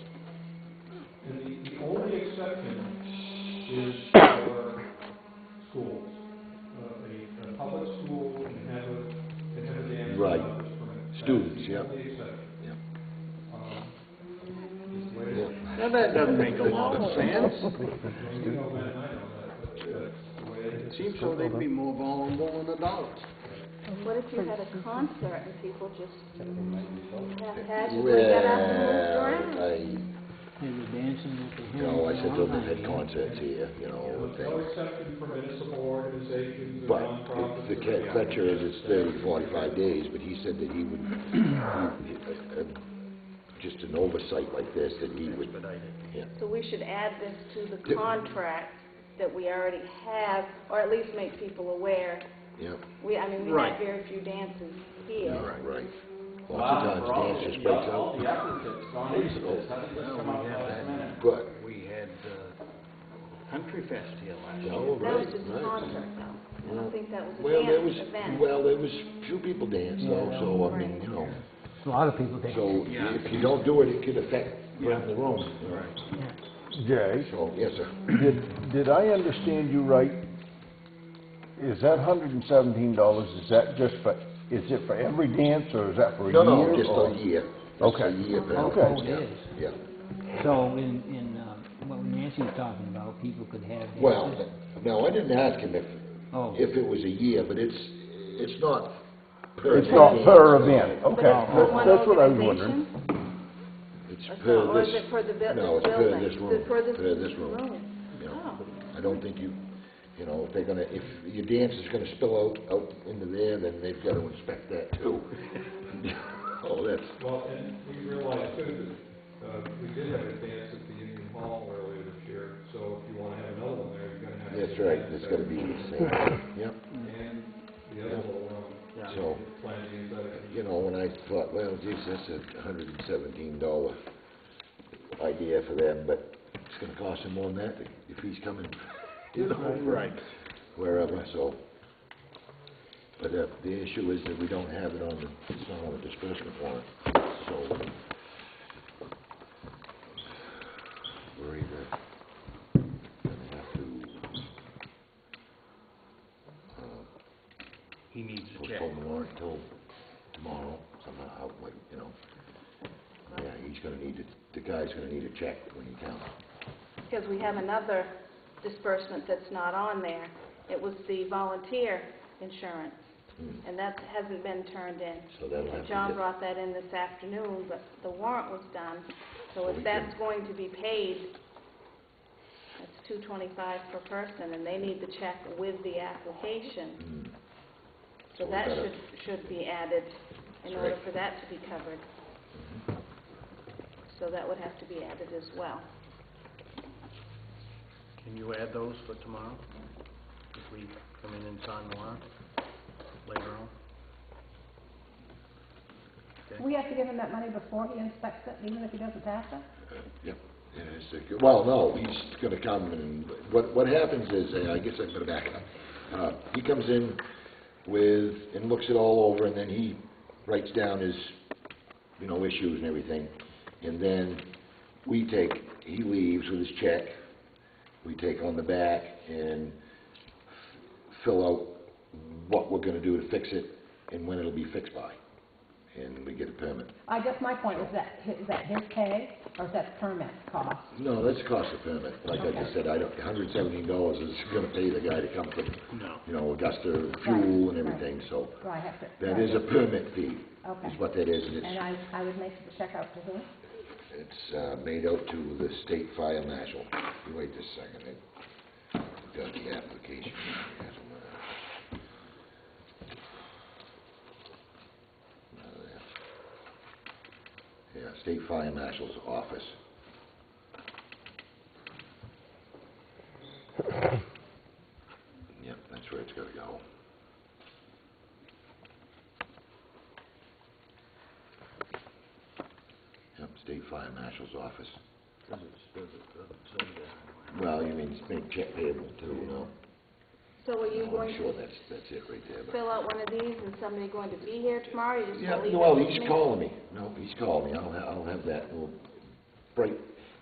And the only exception is for schools. A public school can have a dance. Right. without this permit. Students, That's the yeah. only exception. Yeah. Just the way it is. Now, that doesn't make a lot of sense. Well, you know that, and I know that, but that's the way it It is. seems so they'd be more vulnerable than adults. What if you had a concert and people just haphazardly got up and moved around? They were dancing with the I said hands they've on had the- concerts here, There's no things. exception for municipal organizations and But nonprofits. the catch is it's 30, 45 days, but he said that he would, just an oversight like this, that he would, yeah. So we should add this to the contract that we already have, or at least make people aware. Yeah, We Right. have very few dances here. right. Lots of times dance just breaks All out. the applicants gone into this, how did this come up last minute? But, We had Country Fest here last year. no, That was right, just a right. contract though. I don't think that was a Well, there dance was, event. there was few people dance though, so I mean, A lot of people dance. so Yeah. if you don't do it, it could affect running the room. Right. Jay, So, yes, sir. did I understand you right? Is that $117, is that just for, is it for every dance, or is that for a year? No, just or- a year. Okay. Just a year Oh, penalty. oh, it Yeah, is. Yeah. So what Nancy was talking about, people could have dances. Well, no, I didn't ask him Oh. if it was a year, but it's not per. It's not dance, per no. event, But okay, it's for one that's what I was wondering. organization? It's Or per so- Or this, is it for the no, building? it's per this room. Is it for this Per this room. you know. Oh. I don't think if they're gonna, if your dance is gonna spill out into there, then they've gotta inspect that too. Oh, that's, Well, and we realized too that, we did have a dance at the Union Hall earlier this year, so if you wanna have another one there, you're gonna have. that's to right, dance it's there. gotta be the same, yep. And the other little room. So, Plan to use that. when I thought, well, geez, that's a $117 idea for them, but it's gonna cost him more than that if he's coming, Right. wherever, so. But the issue is that we don't have it on it's not on the disbursement warrant, so we're either gonna have to He needs a check. postpone the warrant till tomorrow, somehow, yeah, he's gonna need it, the guy's gonna need a check when he counts. Because we have another disbursement that's not on there. It was the volunteer insurance, and that hasn't been turned in. So that'll have to John get- brought that in this afternoon, but the warrant was done. So So if we that's can- going to be paid, it's $225 per person, and they need the check with the application. Hmm. So we that better- should be added in That's order right. for that to be covered. So that would have to be added as well. Can you add those for tomorrow? If we come in and sign the warrant later on? Okay. We have to give him that money before he inspects it, even if he doesn't pass it? Yep. Yeah, well, no, he's gonna come and, what happens is, I guess I'm gonna back it up. He comes in and looks it all over, and then he writes down his, issues and everything. And then he leaves with his check. We take on the back and fill out what we're gonna do to fix it and when it'll be fixed by. And we get a permit. I guess my point is that his pay, or is that permit cost? No, that's the cost of permit. Like I just said, $117 is gonna pay the guy to come put, Augusta fuel and everything, so. So I have to... That is a permit fee, Okay. is what that is. And And I would make the check out to who? it's made out to the state fire marshal. You wait just a second, I've got the application. Yeah, state fire marshal's office. Yep, that's where it's gotta go. Yep, state fire marshal's office. Doesn't say that. Well, you mean make check payable too, So are you I'm going sure to that's it right there. But- fill out one of these, and somebody going to be here tomorrow? You're just Yeah, gonna leave it well, with he's me? calling me. No, he's calling me. I'll have that. We'll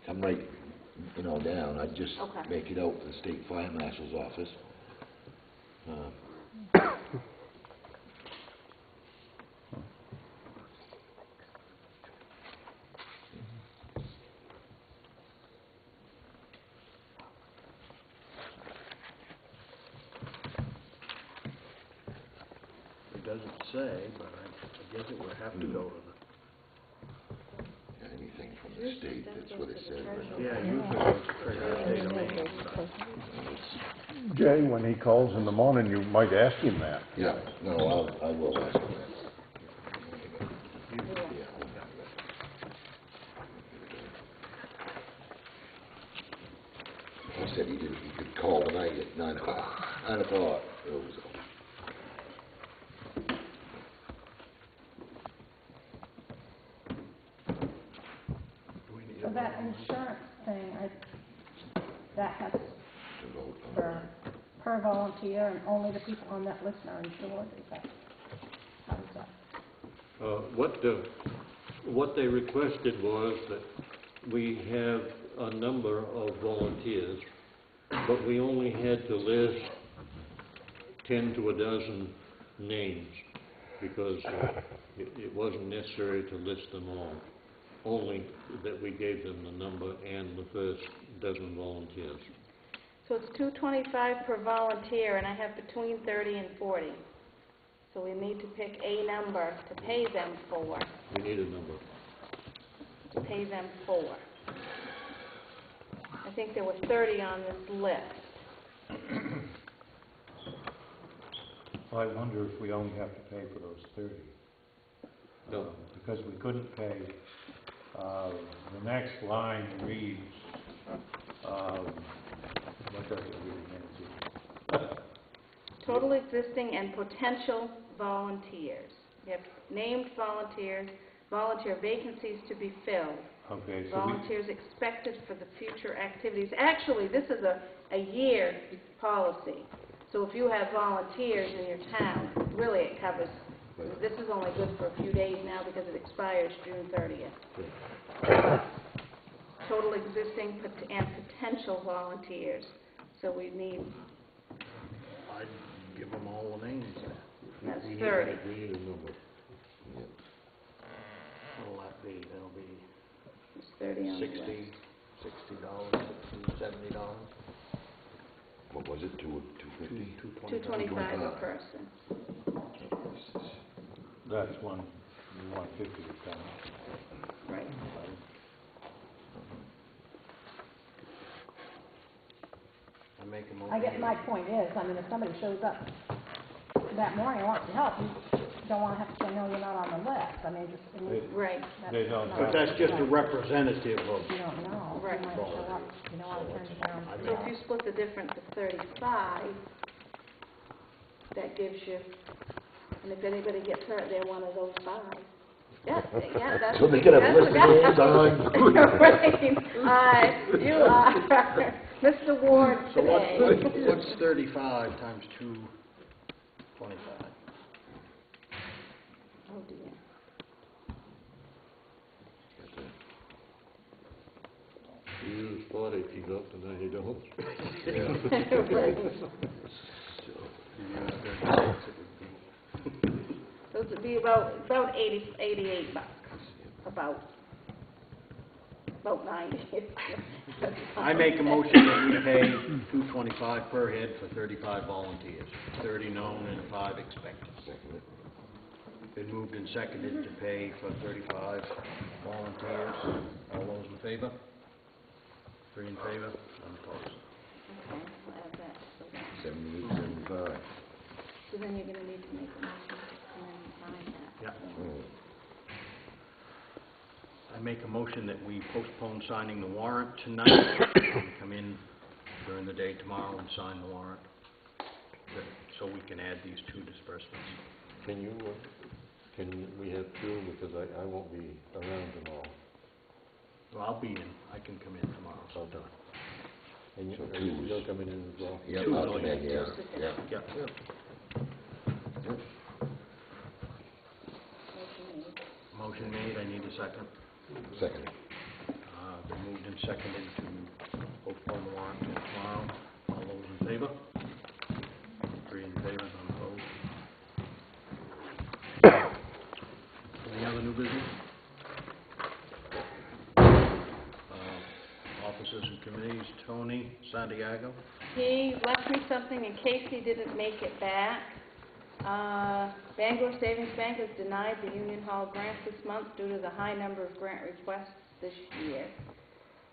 come right, down. I'd just Okay. make it out to the state fire marshal's office. It doesn't say, but I guess it would have to go to Anything from the state, that's what it says. the... Yeah, usually it's Treasurer State of Maine. Jay, when he calls in the morning, you might ask him that. Yeah, no, I will ask him that. He said he could call tonight at 9 o'clock. 9 o'clock. It was, So that insurance thing, that has per volunteer, and only the people on that list are insured, is that, how is that? What they requested was that we have a number of volunteers, but we only had to list 10 to a dozen names, because it wasn't necessary to list them all. Only that we gave them the number and the first dozen volunteers. So it's $225 per volunteer, and I have between 30 and 40. So we need to pick a number to pay them for. We need a number. To pay them for. I think there were 30 on this list. I wonder if we only have to pay for those 30. No. Because we couldn't pay, the next line reads, what does it read, Nancy? Total existing and potential volunteers. We have named volunteers, volunteer vacancies to be filled, Okay, so we, volunteers expected for the future activities. Actually, this is a year policy. So if you have volunteers in your town, really it covers, this is only good for a few days now because it expires June 30th. Total existing and potential volunteers. So we need, I'd give them all the names. that's 30. we need a number. Yep. What'll that be? That'll be There's 30 on the list. $60, $70. What was it, 250? $225 a person. that's one, you want 50 to come. Right. make a motion. I guess my point is, I mean, if somebody shows up that morning and wants to help, you don't wanna have to say, no, you're not on the list. I mean, just, at least Right, They don't not- But that's just a representative of, You don't know, Right. you might show up, you don't wanna turn it down. so if you split the difference of 35, that gives you, and if anybody gets hurt, they're one of those 5. Yeah, that's. So they can have that's the guy. listeners on. Right, you are Mr. Ward so today. what's 35 times 225? Oh dear. You use 40 if you go, and then you don't. Right. Those would be about 88 bucks, about 90. I make a motion that we pay $225 per head for 35 volunteers, 30 known and 5 expected. Been moved and seconded to pay for 35 volunteers. All those in favor? 3 in favor, none opposed. Okay, we'll add that. 78, 75. So then you're gonna need to make a motion to come in and sign that. Yeah. Mm. I make a motion that we postpone signing the warrant tonight, and come in during the day tomorrow and sign the warrant, so we can add these 2 disbursements. Can we have 2, because I won't be around tomorrow. Well, I'll be in, I can come in tomorrow. Oh, done. And So are 2 is- you're coming in as well? Yep, 2 I'll will, come in, yeah, yeah. Yep. Yep. Motion made. Motion made, I need a second. Second. Been moved and seconded to postpone the warrant till tomorrow. All those in favor? 3 in favor, none opposed. Any other new business? Officers and committees, Tony Santiago. He left me something in case he didn't make it back. Bangor Savings Bank has denied the Union Hall grant this month due to the high number of grant requests this year.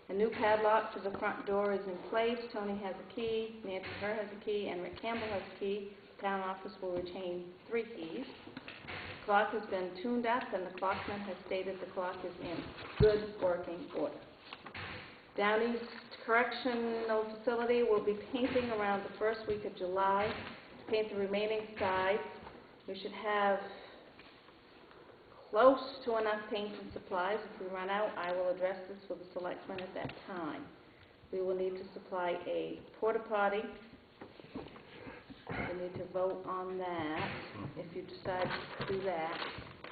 A new padlock to the front door is in place. Tony has a key, Nancy Kerr has a key, and Rick Campbell has a key. The town office will retain 3 keys. The clock has been tuned up, and the clockman has stated the clock is in good working order. Down East Correctional Facility will be painting around the first week of July to paint the remaining sides. We should have close to enough paint and supplies. If we run out, I will address this with the selectmen at that time. We will need to supply a porta potty. We need to vote on that if you decide to do that.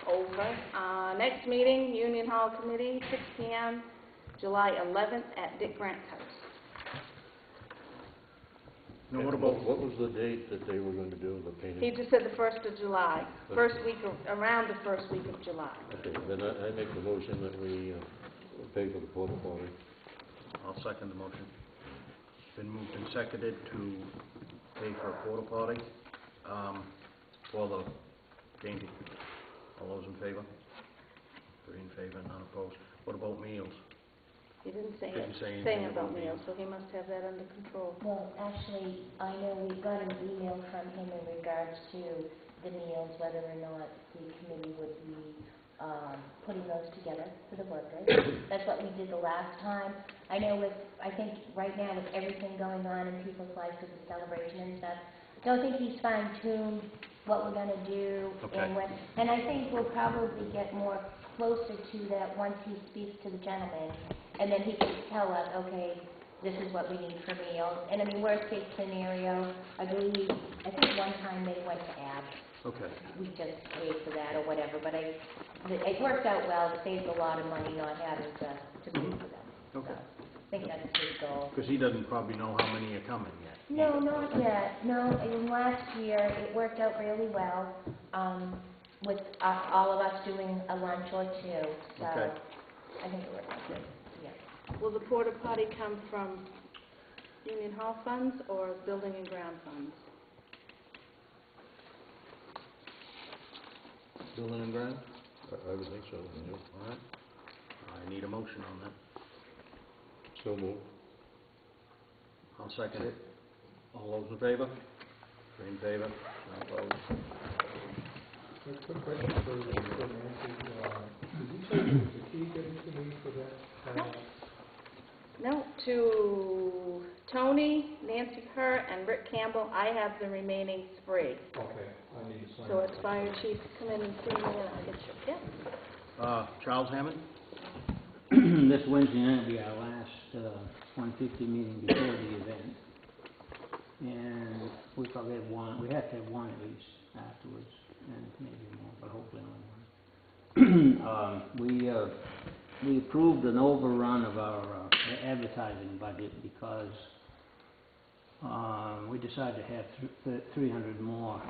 Over. Next meeting, Union Hall Committee, 6 p.m., July 11th at Dick Grant's house. Now, And what about, what was the date that they were going to do the painting? He just said the 1st of July, around the first week of July. Okay, then I make the motion that we pay for the porta potty. I'll second the motion. Been moved and seconded to pay for a porta potty, for the painting. All those in favor? 3 in favor, none opposed. What about meals? He didn't say Didn't say anything anything about about meals, so he must have that under control. Well, actually, I know we've got an email from him in regards to the meals, whether or not the committee would be putting those together for the workers. That's what we did the last time. I know I think right now with everything going on in people's lives with the celebration and stuff, I don't think he's fine-tuned what we're going to do. Okay. And I think we'll probably get more closer to that once he speaks to the gentleman, and then he can tell us, okay, this is what we need for meals. And I mean, worst case scenario, I think one time they went to abs. Okay. We just paid for that or whatever, but it worked out well. It saved a lot of money not having to pay for them. Okay. So I think that's his goal. Because he doesn't probably know how many are coming yet. No, not yet. No, and last year, it worked out really well, with all of us doing a lunch or 2. So Okay. I think it worked out good, yeah. Will the porta potty come from Union Hall funds or building and ground funds? Building and ground? I would think so, yeah. All right. I need a motion on that. So moved. I'll second it. All those in favor? Three in favor, none opposed. Quick question for Nancy. Did you say there was a key given to me for that? No, to Tony, Nancy Hurt, and Rick Campbell, I have the remaining three. Okay, I need to sign. So it's fire chief, come in and see me, and I'll get your kit. Charles Hammond? This Wednesday night will be our last 150 meeting before the event. And we probably have one, we have to have one at least afterwards, and maybe more, but hopefully only one. We approved an overrun of our advertising budget because we decided to have 300 more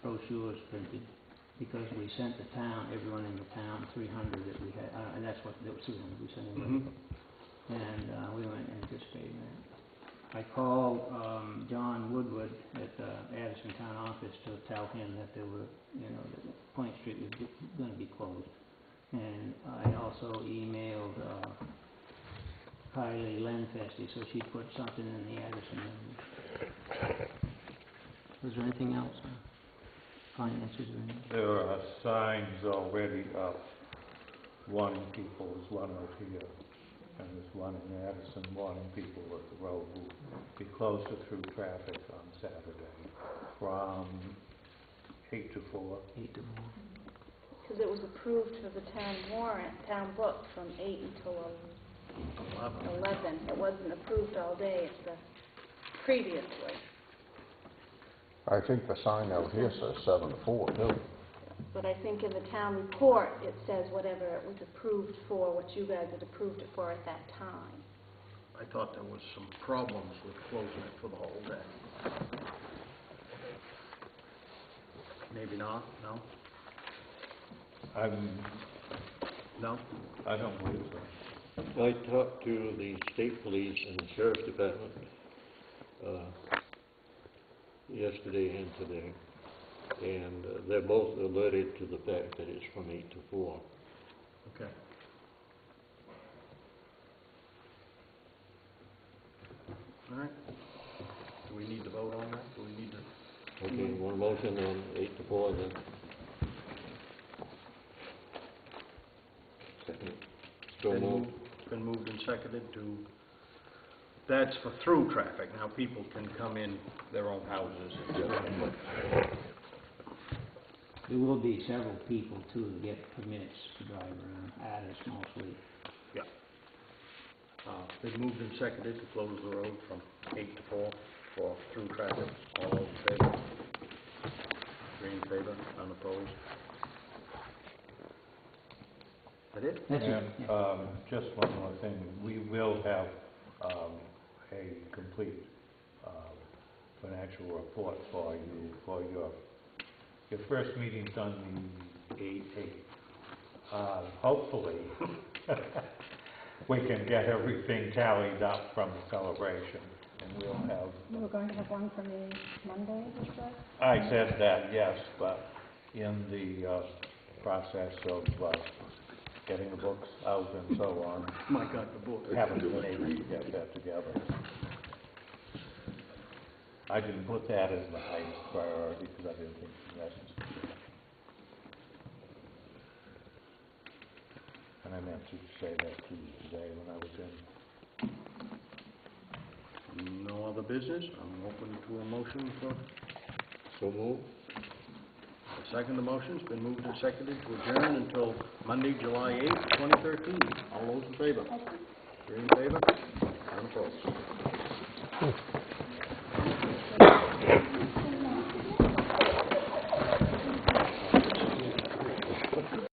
brochures printed because we sent the town, everyone in the town, 300 that we had, and that's what, there was 300 we sent them. And we weren't anticipating that. I called John Woodward at the Addison Town Office to tell him that there were, that Point Street was going to be closed. And I also emailed Kylie Lenfesty so she put something in the Addison news. Was there anything else? Finances or anything? There are signs already up warning people, there's one out here, and there's one in Addison warning people that the road will be closer through traffic on Saturday from 8 to 4. 8 to 4. Because it was approved for the town warrant, town book, from 8 until 11. It wasn't approved all day previously. I think the sign out here says 7 to 4, too. But I think in the town report, it says whatever it was approved for, what you guys had approved it for at that time. I thought there was some problems with closing it for the whole day. Maybe not, no? No? I don't believe so. I talked to the state police and the sheriff's department yesterday and today, and they're both alerted to the fact that it's from 8 to 4. Okay. All right. Do we need to vote on that? Do we need to? Okay, one motion on 8 to 4 then. Second. So moved. It's been moved and seconded to, that's for through traffic. Now people can come in their own houses. There will be several people too to get permits to drive around Addis mostly. Yeah. Been moved and seconded to close the road from 8 to 4 for through traffic. All those in favor? 3 in favor, none opposed. That it? That's And it. Yeah. just one more thing, we will have a complete financial report for you for your first meeting's on the 8th. Hopefully, we can get everything tallied up from the celebration, and we'll have... You were going to have one for me Monday, you said? I said that, yes, but in the process of getting the books out and so on, My God, the book. haven't been able to get that together. I didn't put that as the highest priority because I didn't think it was necessary. And I meant to say that to you today when I was in. No other business? I'm open to a motion for... So moved. I second the motion. It's been moved and seconded to adjourn until Monday, July 8th, 2013. All those in favor? 3 in favor? None opposed.